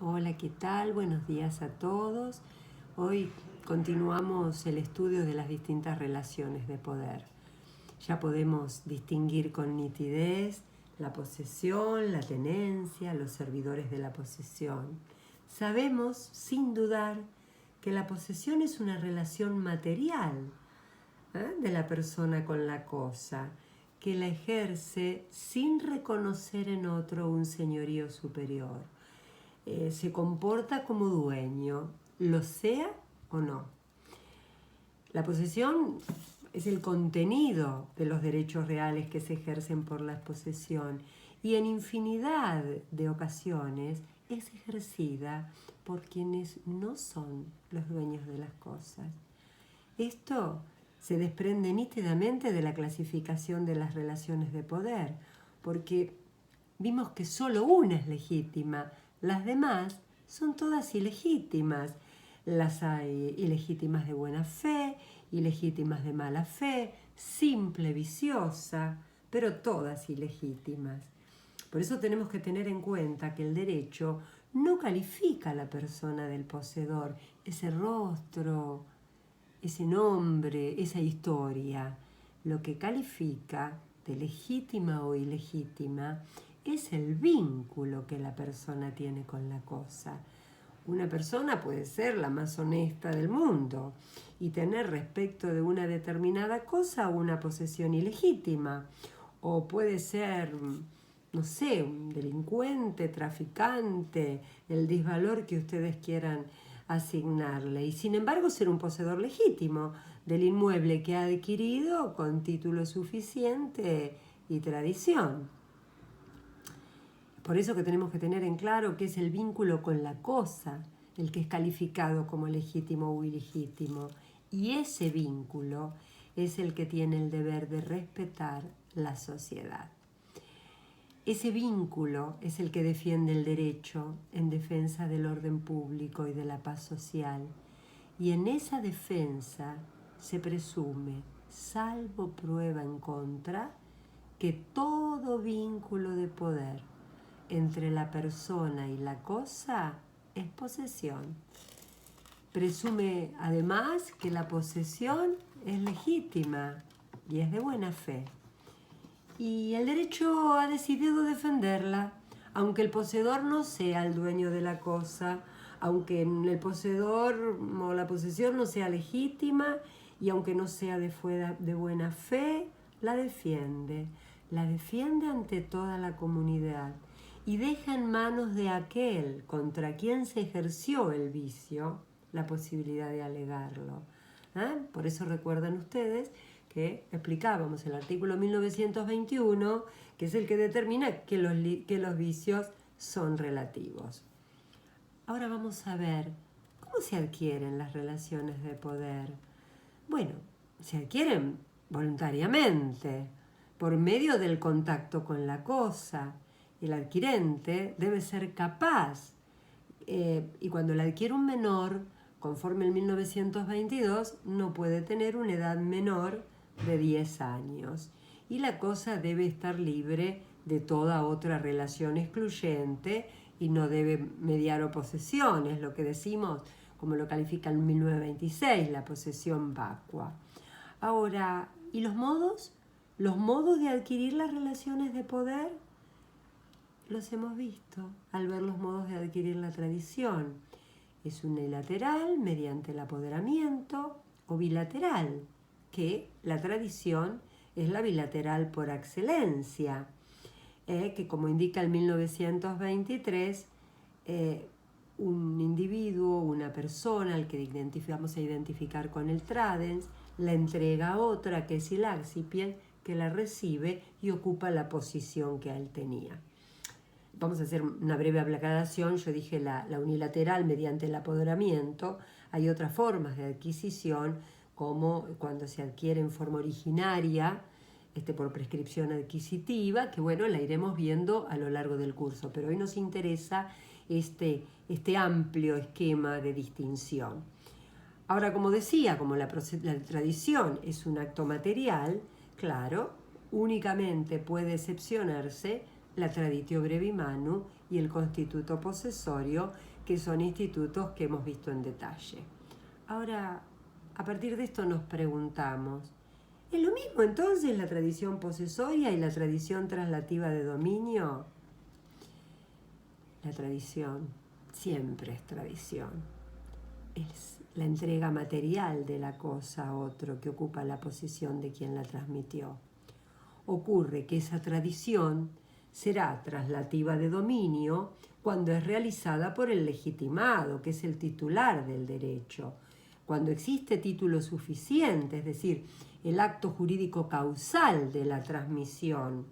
Hola, ¿qué tal? Buenos días a todos. Hoy continuamos el estudio de las distintas relaciones de poder. Ya podemos distinguir con nitidez la posesión, la tenencia, los servidores de la posesión. Sabemos, sin dudar, que la posesión es una relación material de la persona con la cosa, que la ejerce sin reconocer en otro un señorío superior. Se comporta como dueño, lo sea o no. La posesión es el contenido de los derechos reales que se ejercen por la posesión y en infinidad de ocasiones es ejercida por quienes no son los dueños de las cosas. Esto se desprende nítidamente de la clasificación de las relaciones de poder, porque vimos que solo una es legítima, las demás son todas ilegítimas. Las hay ilegítimas de buena fe, ilegítimas de mala fe, simple, viciosa, pero todas ilegítimas. Por eso tenemos que tener en cuenta que el derecho no califica a la persona del poseedor, ese rostro, ese nombre, esa historia. Lo que califica de legítima o ilegítima es el vínculo que la persona tiene con la cosa. Una persona puede ser la más honesta del mundo y tener respecto de una determinada cosa una posesión ilegítima. O puede ser, no sé, un delincuente, traficante, el disvalor que ustedes quieran asignarle. Y sin embargo ser un poseedor legítimo del inmueble que ha adquirido con título suficiente y tradición. Por eso que tenemos que tener en claro que es el vínculo con la cosa el que es calificado como legítimo o ilegítimo. Y ese vínculo es el que tiene el deber de respetar la sociedad. Ese vínculo es el que defiende el derecho en defensa del orden público y de la paz social. Y en esa defensa se presume, salvo prueba en contra, que todo vínculo de poder entre la persona y la cosa es posesión. Presume además que la posesión es legítima y es de buena fe. Y el derecho ha decidido defenderla, aunque el poseedor no sea el dueño de la cosa, aunque el poseedor o la posesión no sea legítima y aunque no sea de buena fe, la defiende ante toda la comunidad y deja en manos de aquel contra quien se ejerció el vicio la posibilidad de alegarlo. Por eso recuerdan ustedes que explicábamos el artículo 1921, que es el que determina que los vicios son relativos. Ahora vamos a ver cómo se adquieren las relaciones de poder. Bueno, se adquieren voluntariamente, por medio del contacto con la cosa. El adquirente debe ser capaz, y cuando la adquiere un menor, conforme el 1922, no puede tener una edad menor de 10 años. Y la cosa debe estar libre de toda otra relación excluyente y no debe mediar oposiciones, lo que decimos, como lo califica el 1926, la posesión vacua. Ahora, ¿y los modos? ¿Los modos de adquirir las relaciones de poder? Los hemos visto al ver los modos de adquirir la tradición. Es unilateral mediante el apoderamiento o bilateral, que la tradición es la bilateral por excelencia, que como indica el 1923, un individuo, una persona al que vamos a identificar con el tradens, la entrega a otra que es el accipient, que la recibe y ocupa la posición que él tenía. Vamos a hacer una breve aclaración. Yo dije la unilateral mediante el apoderamiento. Hay otras formas de adquisición, como cuando se adquiere en forma originaria, por prescripción adquisitiva, que bueno, la iremos viendo a lo largo del curso, pero hoy nos interesa este amplio esquema de distinción. Ahora, como decía, como la tradición es un acto material, claro, únicamente puede excepcionarse la traditio brevi manu y el constituto posesorio, que son institutos que hemos visto en detalle. Ahora, a partir de esto nos preguntamos, ¿es lo mismo entonces la tradición posesoria y la tradición traslativa de dominio? La tradición siempre es tradición. Es la entrega material de la cosa a otro que ocupa la posición de quien la transmitió. Ocurre que esa tradición será traslativa de dominio cuando es realizada por el legitimado, que es el titular del derecho. Cuando existe título suficiente, es decir, el acto jurídico causal de la transmisión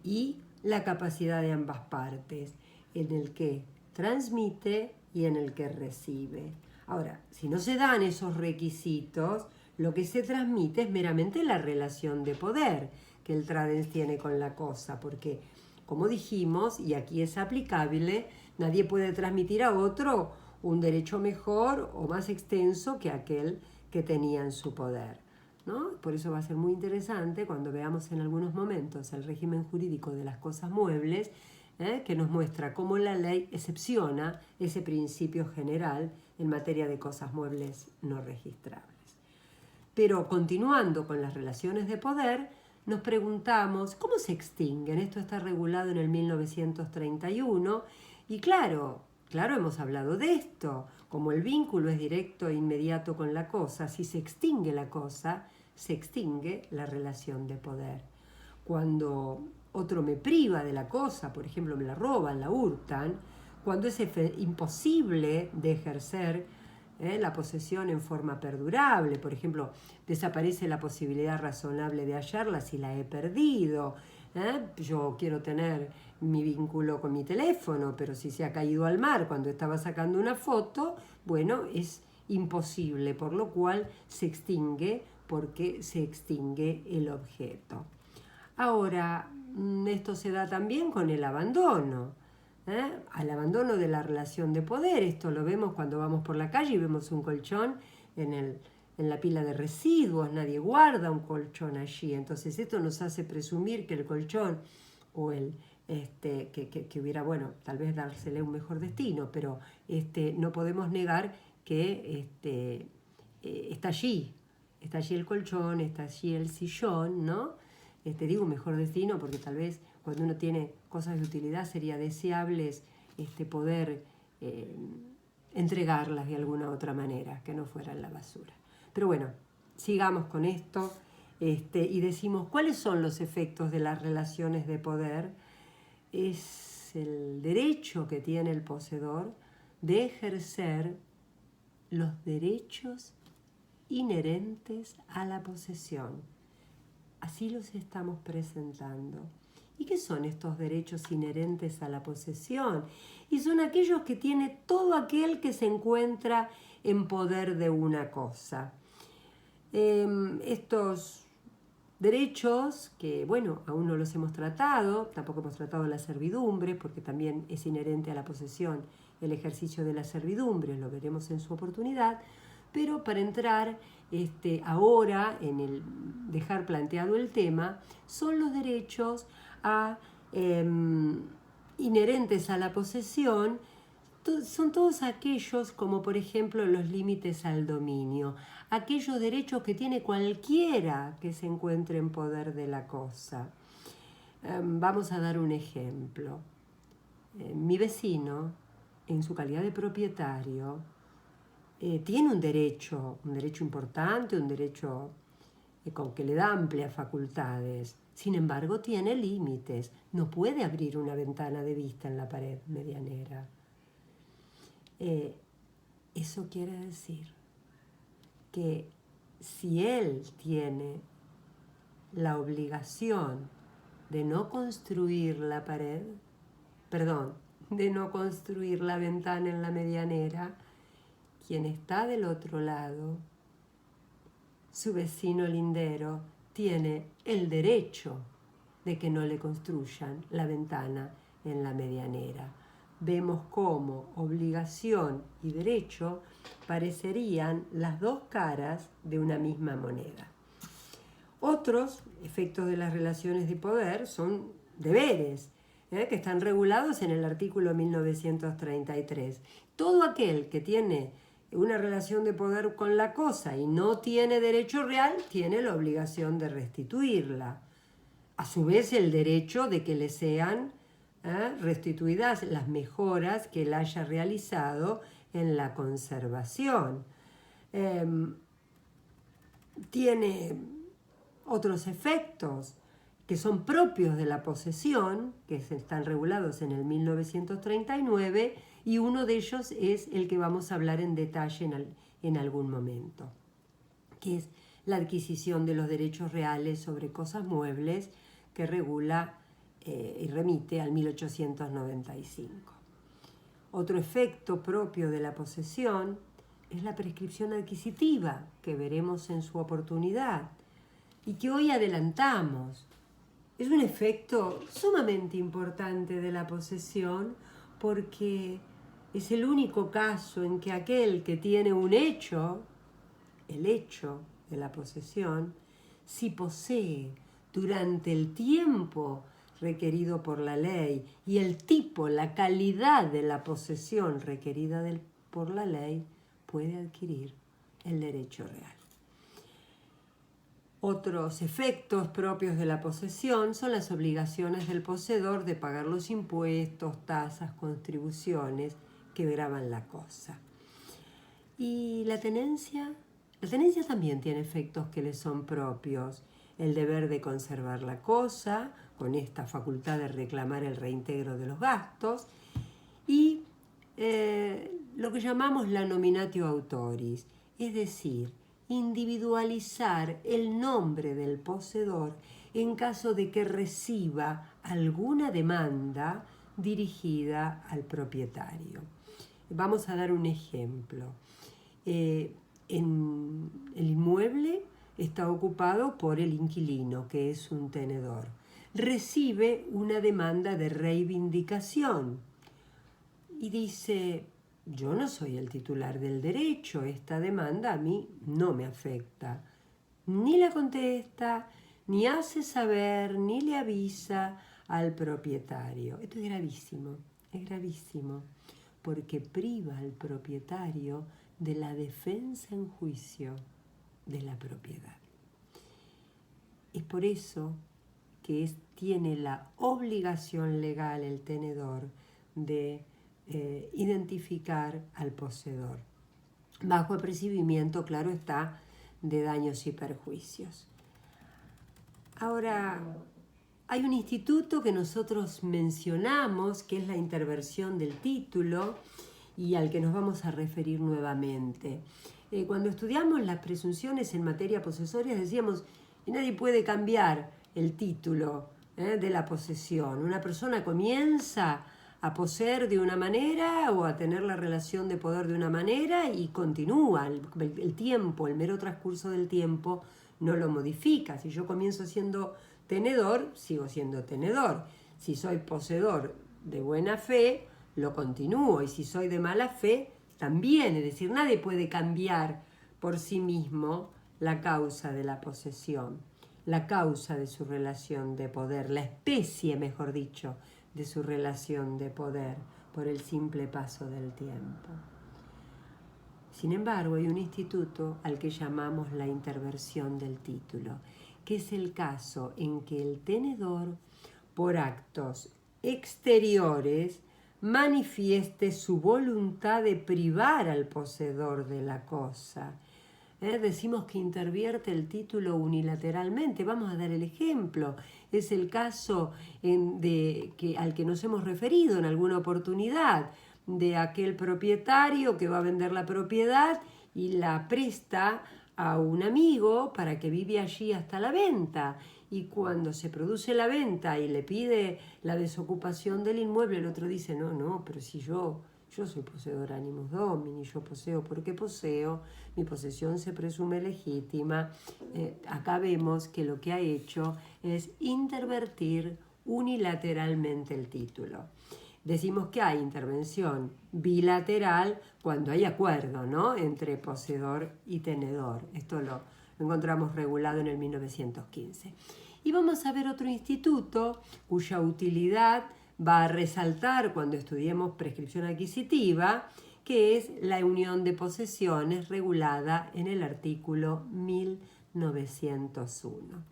y la capacidad de ambas partes, en el que transmite y en el que recibe. Ahora, si no se dan esos requisitos, lo que se transmite es meramente la relación de poder que el tradens tiene con la cosa, porque, como dijimos, y aquí es aplicable, nadie puede transmitir a otro un derecho mejor o más extenso que aquel que tenía en su poder, ¿no? Por eso va a ser muy interesante cuando veamos en algunos momentos el régimen jurídico de las cosas muebles, que nos muestra cómo la ley excepciona ese principio general en materia de cosas muebles no registrables. Pero continuando con las relaciones de poder, nos preguntamos cómo se extinguen. Esto está regulado en el 1931 y claro, hemos hablado de esto. Como el vínculo es directo e inmediato con la cosa, si se extingue la cosa, se extingue la relación de poder. Cuando otro me priva de la cosa, por ejemplo, me la roban, la hurtan, cuando es imposible de ejercer la posesión en forma perdurable, por ejemplo, desaparece la posibilidad razonable de hallarla si la he perdido. Yo quiero tener mi vínculo con mi teléfono, pero si se ha caído al mar cuando estaba sacando una foto, bueno, es imposible, por lo cual se extingue porque se extingue el objeto. Ahora, esto se da también con el abandono. Al abandono de la relación de poder. Esto lo vemos cuando vamos por la calle y vemos un colchón en la pila de residuos, nadie guarda un colchón allí. Entonces esto nos hace presumir que el colchón o que hubiera, bueno, tal vez dársele un mejor destino, pero no podemos negar que está allí el colchón, está allí el sillón, ¿no? Digo mejor destino porque tal vez cuando uno tiene cosas de utilidad sería deseable poder entregarlas de alguna otra manera, que no fueran la basura. Pero bueno, sigamos con esto y decimos, ¿cuáles son los efectos de las relaciones de poder? Es el derecho que tiene el poseedor de ejercer los derechos inherentes a la posesión. Así los estamos presentando. ¿Y qué son estos derechos inherentes a la posesión? Y son aquellos que tiene todo aquel que se encuentra en poder de una cosa. Estos derechos que, bueno, aún no los hemos tratado, tampoco hemos tratado la servidumbre, porque también es inherente a la posesión el ejercicio de la servidumbre, lo veremos en su oportunidad, pero para entrar ahora en el dejar planteado el tema, son los derechos inherentes a la posesión, son todos aquellos como por ejemplo los límites al dominio, aquellos derechos que tiene cualquiera que se encuentre en poder de la cosa. Vamos a dar un ejemplo. Mi vecino, en su calidad de propietario, tiene un derecho importante, un derecho con que le da amplias facultades. Sin embargo, tiene límites. No puede abrir una ventana de vista en la pared medianera. Eso quiere decir que si él tiene la obligación de no construir la pared, de no construir la ventana en la medianera, quien está del otro lado, su vecino lindero, tiene el derecho de que no le construyan la ventana en la medianera. Vemos cómo obligación y derecho parecerían las dos caras de una misma moneda. Otros efectos de las relaciones de poder son deberes. que están regulados en el artículo 1933. Todo aquel que tiene una relación de poder con la cosa y no tiene derecho real, tiene la obligación de restituirla. A su vez, el derecho de que le sean restituidas las mejoras que él haya realizado en la conservación. Tiene otros efectos que son propios de la posesión, que están regulados en el 1939, y uno de ellos es el que vamos a hablar en detalle en algún momento, que es la adquisición de los derechos reales sobre cosas muebles, que regula y remite al 1895. Otro efecto propio de la posesión es la prescripción adquisitiva, que veremos en su oportunidad y que hoy adelantamos. Es un efecto sumamente importante de la posesión porque es el único caso en que aquel que tiene un hecho, el hecho de la posesión, si posee durante el tiempo requerido por la ley y el tipo, la calidad de la posesión requerida por la ley, puede adquirir el derecho real. Otros efectos propios de la posesión son las obligaciones del poseedor de pagar los impuestos, tasas, contribuciones que gravan la cosa. Y la tenencia también tiene efectos que le son propios. El deber de conservar la cosa, con esta facultad de reclamar el reintegro de los gastos, y lo que llamamos la nominatio autoris, es decir, individualizar el nombre del poseedor en caso de que reciba alguna demanda dirigida al propietario. Vamos a dar un ejemplo. En el inmueble está ocupado por el inquilino, que es un tenedor. Recibe una demanda de reivindicación y dice: yo no soy el titular del derecho, esta demanda a mí no me afecta. Ni la contesta, ni hace saber, ni le avisa al propietario. Esto es gravísimo, porque priva al propietario de la defensa en juicio de la propiedad. Es por eso que tiene la obligación legal el tenedor de identificar al poseedor, bajo apercibimiento, claro está, de daños y perjuicios. Ahora, hay un instituto que nosotros mencionamos, que es la interversión del título, y al que nos vamos a referir nuevamente. Cuando estudiamos las presunciones en materia posesoria decíamos que nadie puede cambiar el título de la posesión. Una persona comienza a poseer de una manera o a tener la relación de poder de una manera y continúa. El tiempo, el mero transcurso del tiempo no lo modifica. Si yo comienzo siendo tenedor, sigo siendo tenedor. Si soy poseedor de buena fe, lo continúo. Y si soy de mala fe, también. Es decir, nadie puede cambiar por sí mismo la causa de la posesión, la causa de su relación de poder, la especie, mejor dicho, de su relación de poder por el simple paso del tiempo. Sin embargo, hay un instituto al que llamamos la interversión del título, que es el caso en que el tenedor, por actos exteriores, manifieste su voluntad de privar al poseedor de la cosa. Decimos que intervierte el título unilateralmente. Vamos a dar el ejemplo. Es el caso al que nos hemos referido en alguna oportunidad, de aquel propietario que va a vender la propiedad y la presta a un amigo para que vive allí hasta la venta. Y cuando se produce la venta y le pide la desocupación del inmueble, el otro dice: no, pero si yo soy poseedor animus domini, yo poseo porque poseo, mi posesión se presume legítima. Acá vemos que lo que ha hecho es intervertir unilateralmente el título. Decimos que hay intervención bilateral cuando hay acuerdo, ¿no?, entre poseedor y tenedor. Esto lo encontramos regulado en el 1915. Y vamos a ver otro instituto cuya utilidad va a resaltar cuando estudiemos prescripción adquisitiva, que es la unión de posesiones regulada en el artículo 1901.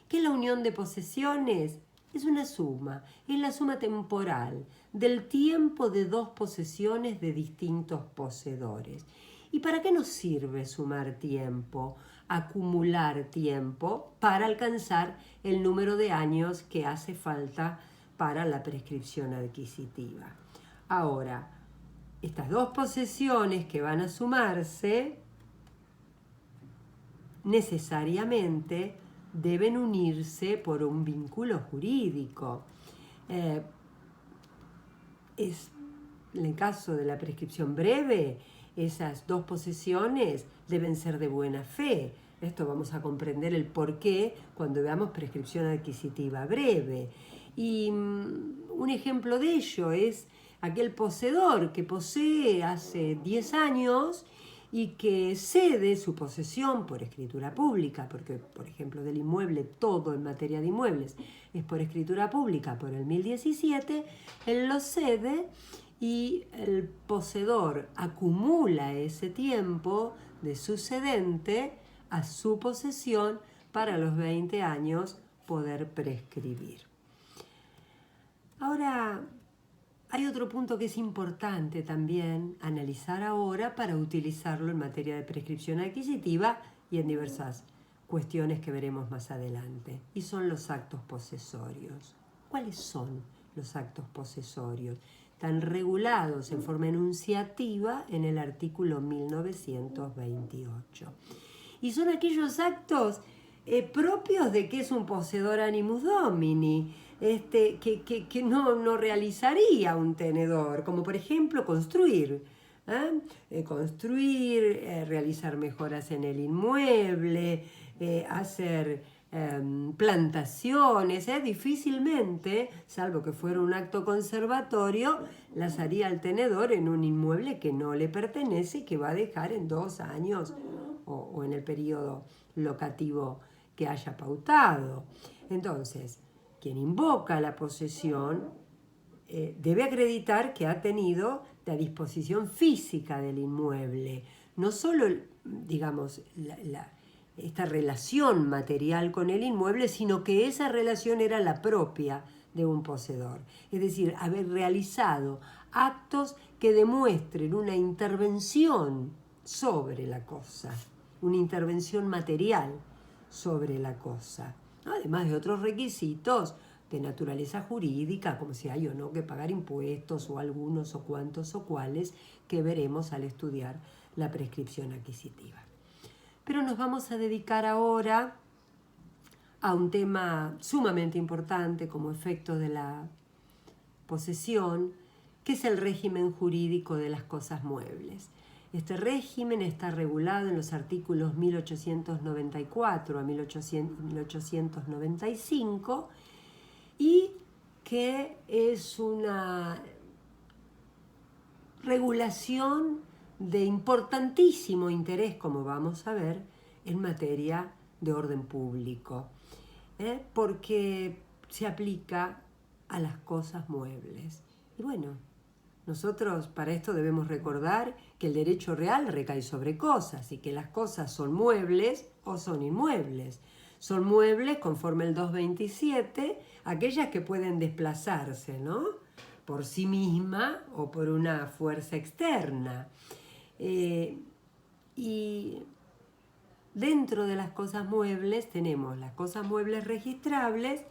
¿Qué es la unión de posesiones? Es una suma, es la suma temporal del tiempo de dos posesiones de distintos poseedores. ¿Y para qué nos sirve sumar tiempo, acumular tiempo para alcanzar el número de años que hace falta para la prescripción adquisitiva? Ahora, estas dos posesiones que van a sumarse necesariamente deben unirse por un vínculo jurídico. En el caso de la prescripción breve, esas dos posesiones deben ser de buena fe. Esto vamos a comprender el porqué cuando veamos prescripción adquisitiva breve. Y un ejemplo de ello es aquel poseedor que posee hace 10 años y que cede su posesión por escritura pública, porque, por ejemplo, del inmueble, todo en materia de inmuebles es por escritura pública por el 1017, él lo cede y el poseedor acumula ese tiempo de su cedente a su posesión para los 20 años poder prescribir. Ahora, hay otro punto que es importante también analizar ahora para utilizarlo en materia de prescripción adquisitiva y en diversas cuestiones que veremos más adelante, y son los actos posesorios. ¿Cuáles son los actos posesorios? Están regulados en forma enunciativa en el artículo 1928. Y son aquellos actos propios de que es un poseedor animus domini, que no realizaría un tenedor, como por ejemplo construir, realizar mejoras en el inmueble, hacer plantaciones, difícilmente, salvo que fuera un acto conservatorio, las haría el tenedor en un inmueble que no le pertenece y que va a dejar en 2 años o en el periodo locativo que haya pautado. Entonces, quien invoca la posesión debe acreditar que ha tenido la disposición física del inmueble, no solo, digamos, esta relación material con el inmueble, sino que esa relación era la propia de un poseedor. Es decir, haber realizado actos que demuestren una intervención sobre la cosa, una intervención material sobre la cosa, además de otros requisitos de naturaleza jurídica, como si hay o no que pagar impuestos, o algunos o cuantos o cuales, que veremos al estudiar la prescripción adquisitiva. Pero nos vamos a dedicar ahora a un tema sumamente importante como efecto de la posesión, que es el régimen jurídico de las cosas muebles. Este régimen está regulado en los artículos 1894 a 1895 y que es una regulación de importantísimo interés, como vamos a ver, en materia de orden público, porque se aplica a las cosas muebles. Y bueno, nosotros para esto debemos recordar que el derecho real recae sobre cosas y que las cosas son muebles o son inmuebles. Son muebles conforme el 227, aquellas que pueden desplazarse, ¿no?, por sí misma o por una fuerza externa. Y dentro de las cosas muebles tenemos las cosas muebles registrables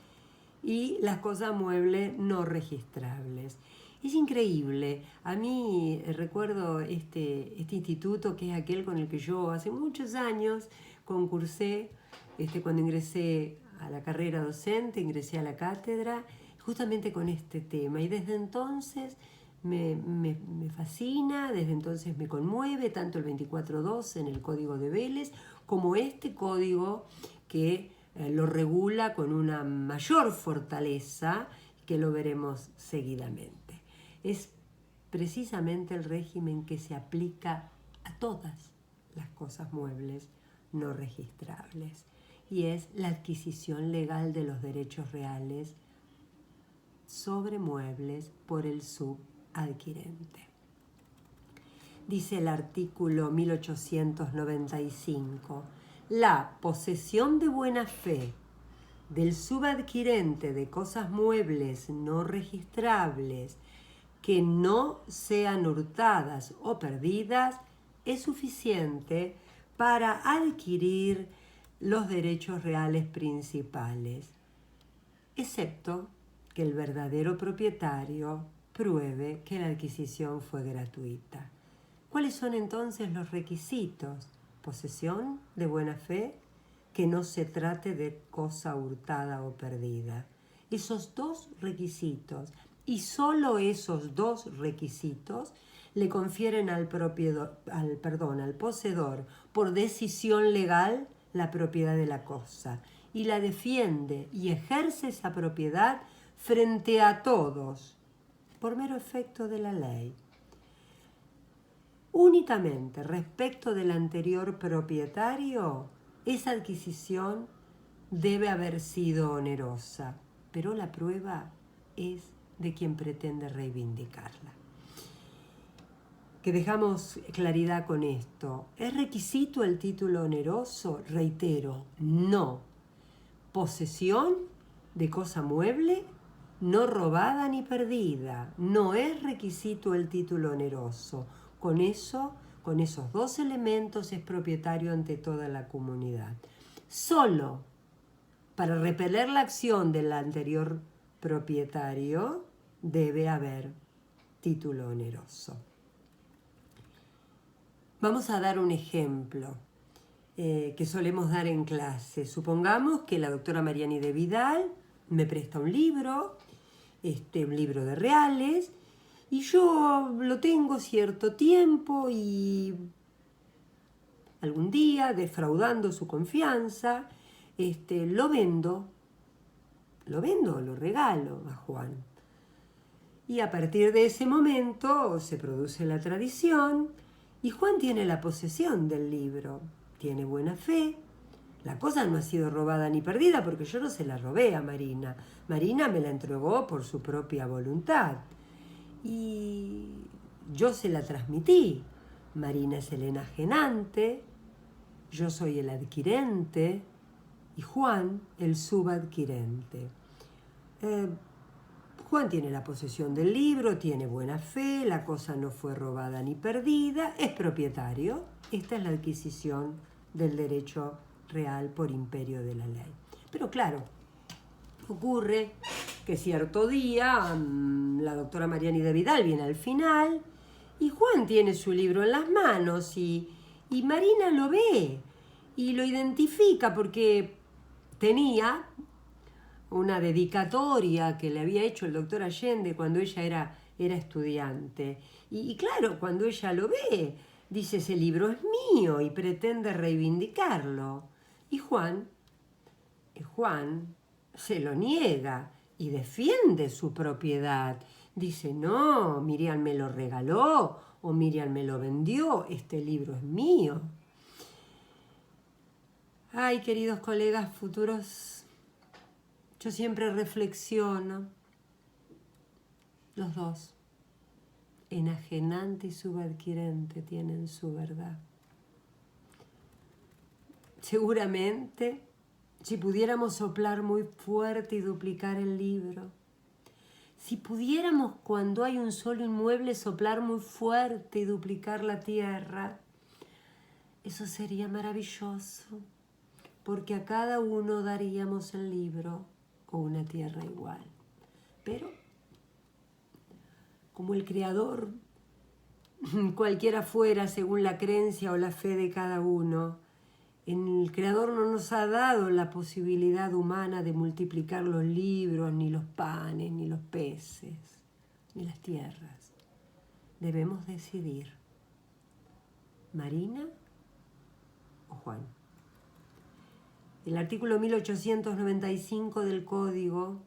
y las cosas muebles no registrables. Es increíble. A mí recuerdo este instituto, que es aquel con el que yo hace muchos años concursé, cuando ingresé a la carrera docente, ingresé a la cátedra, justamente con este tema. Y desde entonces me fascina, desde entonces me conmueve, tanto el 24.12 en el Código de Vélez, como este código que lo regula con una mayor fortaleza, que lo veremos seguidamente. Es precisamente el régimen que se aplica a todas las cosas muebles no registrables, y es la adquisición legal de los derechos reales sobre muebles por el subadquirente. Dice el artículo 1895, la posesión de buena fe del subadquirente de cosas muebles no registrables que no sean hurtadas o perdidas es suficiente para adquirir los derechos reales principales, excepto que el verdadero propietario pruebe que la adquisición fue gratuita. ¿Cuáles son entonces los requisitos? Posesión de buena fe, que no se trate de cosa hurtada o perdida. Esos dos requisitos, y solo esos dos requisitos, le confieren al poseedor por decisión legal la propiedad de la cosa, y la defiende y ejerce esa propiedad frente a todos, por mero efecto de la ley. Únicamente respecto del anterior propietario, esa adquisición debe haber sido onerosa, pero la prueba es de quien pretende reivindicarla. Que dejamos claridad con esto. ¿Es requisito el título oneroso? Reitero, no. Posesión de cosa mueble, no robada ni perdida. No es requisito el título oneroso. Con esos dos elementos es propietario ante toda la comunidad. Solo para repeler la acción del anterior propietario debe haber título oneroso. Vamos a dar un ejemplo que solemos dar en clase. Supongamos que la doctora Mariani de Vidal me presta un libro de reales, y yo lo tengo cierto tiempo y algún día, defraudando su confianza, lo vendo, lo regalo a Juan. Y a partir de ese momento se produce la tradición y Juan tiene la posesión del libro, tiene buena fe. La cosa no ha sido robada ni perdida porque yo no se la robé a Marina. Marina me la entregó por su propia voluntad y yo se la transmití. Marina es el enajenante, yo soy el adquirente y Juan el subadquirente. Juan tiene la posesión del libro, tiene buena fe, la cosa no fue robada ni perdida, es propietario. Esta es la adquisición del derecho real por imperio de la ley. Pero claro, ocurre que cierto día la doctora Mariani de Vidal viene al final y Juan tiene su libro en las manos y Marina lo ve y lo identifica porque tenía una dedicatoria que le había hecho el doctor Allende cuando ella era estudiante. Y claro, cuando ella lo ve, dice, ese libro es mío y pretende reivindicarlo. Y Juan se lo niega y defiende su propiedad. Dice, no, Miriam me lo regaló o Miriam me lo vendió, este libro es mío. Ay, queridos colegas futuros, yo siempre reflexiono, los dos, enajenante y subadquirente, tienen su verdad. Seguramente, si pudiéramos soplar muy fuerte y duplicar el libro, si pudiéramos cuando hay un solo inmueble soplar muy fuerte y duplicar la tierra, eso sería maravilloso, porque a cada uno daríamos el libro o una tierra igual. Pero, como el Creador, cualquiera fuera según la creencia o la fe de cada uno, el Creador no nos ha dado la posibilidad humana de multiplicar los libros, ni los panes, ni los peces, ni las tierras. Debemos decidir, Marina o Juan. El artículo 1895 del Código,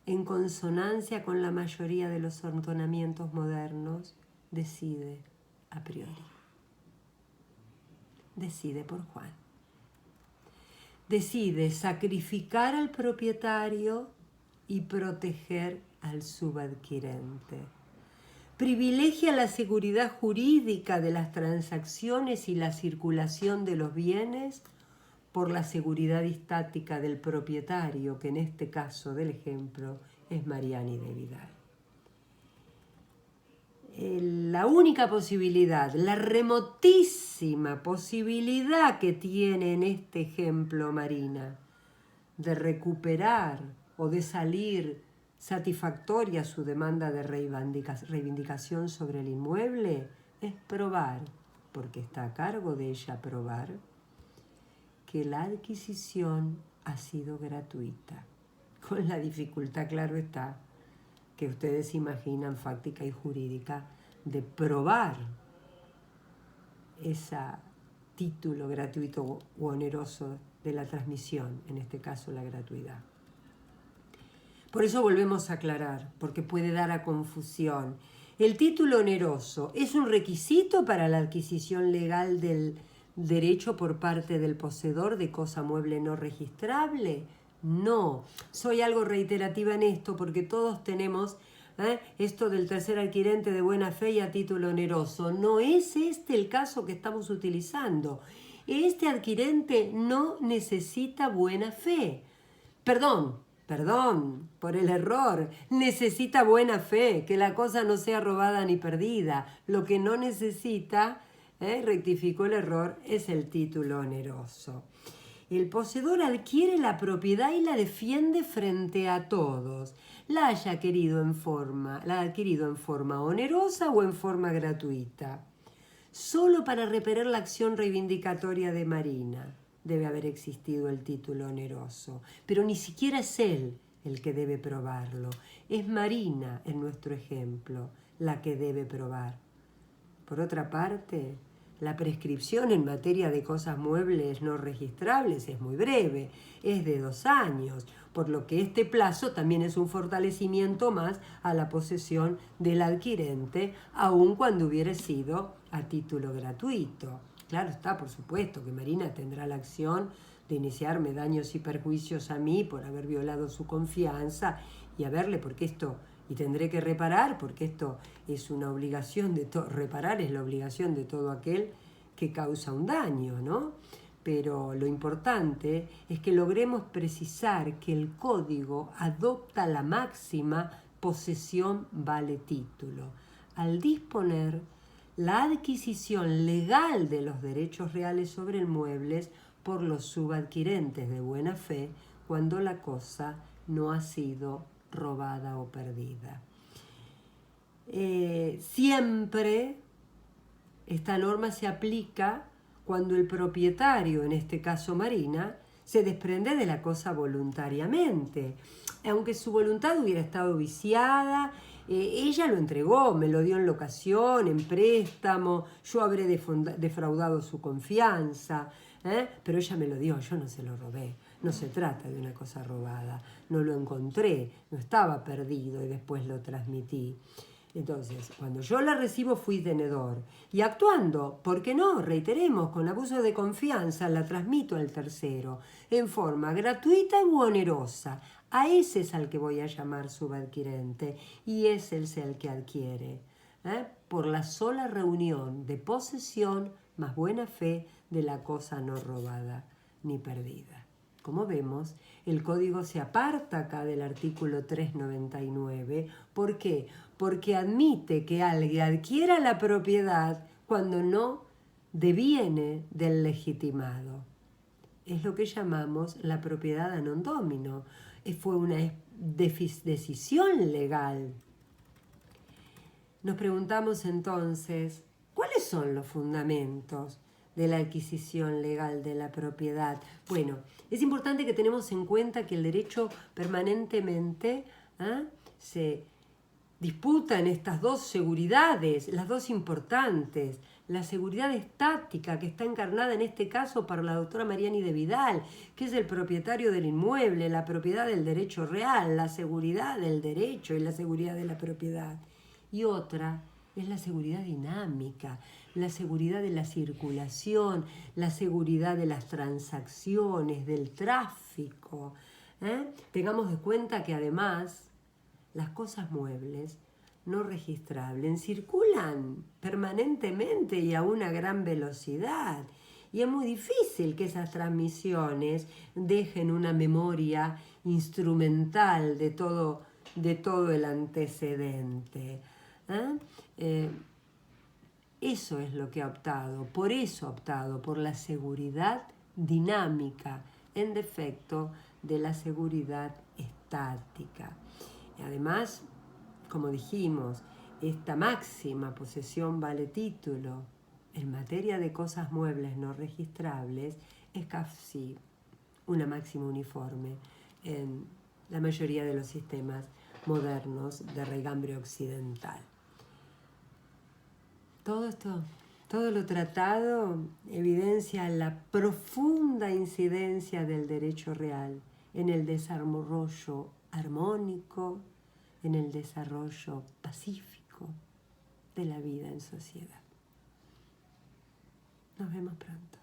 en consonancia con la mayoría de los ordenamientos modernos, decide a priori. Decide por Juan. Decide sacrificar al propietario y proteger al subadquirente. Privilegia la seguridad jurídica de las transacciones y la circulación de los bienes por la seguridad estática del propietario, que en este caso del ejemplo es Mariani de Vidal. La única posibilidad, la remotísima posibilidad que tiene en este ejemplo Marina de recuperar o de salir satisfactoria su demanda de reivindicación sobre el inmueble es probar, porque está a cargo de ella probar, que la adquisición ha sido gratuita, con la dificultad, claro está, que ustedes imaginan fáctica y jurídica de probar ese título gratuito u oneroso de la transmisión, en este caso la gratuidad. Por eso volvemos a aclarar, porque puede dar a confusión. ¿El título oneroso es un requisito para la adquisición legal del derecho por parte del poseedor de cosa mueble no registrable? No. Soy algo reiterativa en esto porque todos tenemos esto del tercer adquirente de buena fe y a título oneroso. No es este el caso que estamos utilizando. Este adquirente no necesita buena fe. Perdón por el error. Necesita buena fe, que la cosa no sea robada ni perdida. Lo que no necesita, rectificó el error, es el título oneroso. El poseedor adquiere la propiedad y la defiende frente a todos, la haya adquirido en forma onerosa o en forma gratuita. Solo para repeler la acción reivindicatoria de Marina debe haber existido el título oneroso, pero ni siquiera es él el que debe probarlo. Es Marina, en nuestro ejemplo, la que debe probar. Por otra parte, la prescripción en materia de cosas muebles no registrables es muy breve, es de 2 años, por lo que este plazo también es un fortalecimiento más a la posesión del adquirente, aun cuando hubiera sido a título gratuito. Claro está, por supuesto, que Marina tendrá la acción de iniciarme daños y perjuicios a mí por haber violado su confianza y tendré que reparar, porque esto es una obligación reparar es la obligación de todo aquel que causa un daño, ¿no? Pero lo importante es que logremos precisar que el código adopta la máxima posesión vale título, al disponer la adquisición legal de los derechos reales sobre el mueble por los subadquirentes de buena fe cuando la cosa no ha sido robada o perdida. Siempre esta norma se aplica cuando el propietario, en este caso Marina, se desprende de la cosa voluntariamente. Aunque su voluntad hubiera estado viciada, ella lo entregó, me lo dio en locación, en préstamo, yo habré defraudado su confianza, pero ella me lo dio, yo no se lo robé. No se trata de una cosa robada, no lo encontré, no estaba perdido y después lo transmití. Entonces, cuando yo la recibo fui tenedor y actuando, ¿por qué no? Reiteremos, con abuso de confianza la transmito al tercero en forma gratuita y onerosa. A ese es al que voy a llamar subadquirente y ese es el que adquiere, por la sola reunión de posesión más buena fe de la cosa no robada ni perdida. Como vemos, el código se aparta acá del artículo 399. ¿Por qué? Porque admite que alguien adquiera la propiedad cuando no deviene del legitimado. Es lo que llamamos la propiedad a non domino. Fue una decisión legal. Nos preguntamos entonces, ¿cuáles son los fundamentos de la adquisición legal de la propiedad? Bueno, es importante que tenemos en cuenta que el derecho permanentemente se disputa en estas dos seguridades, las dos importantes. La seguridad estática, que está encarnada en este caso para la doctora Mariani de Vidal, que es el propietario del inmueble, la propiedad del derecho real, la seguridad del derecho y la seguridad de la propiedad. Y otra es la seguridad dinámica, la seguridad de la circulación, la seguridad de las transacciones, del tráfico. Tengamos en cuenta que además las cosas muebles no registrables circulan permanentemente y a una gran velocidad. Y es muy difícil que esas transmisiones dejen una memoria instrumental de todo el antecedente. Eso es lo que ha optado, por eso ha optado por la seguridad dinámica, en defecto de la seguridad estática. Y además, como dijimos, esta máxima posesión vale título en materia de cosas muebles no registrables es casi una máxima uniforme en la mayoría de los sistemas modernos de raigambre occidental. Todo lo tratado evidencia la profunda incidencia del derecho real en el desarrollo armónico, en el desarrollo pacífico de la vida en sociedad. Nos vemos pronto.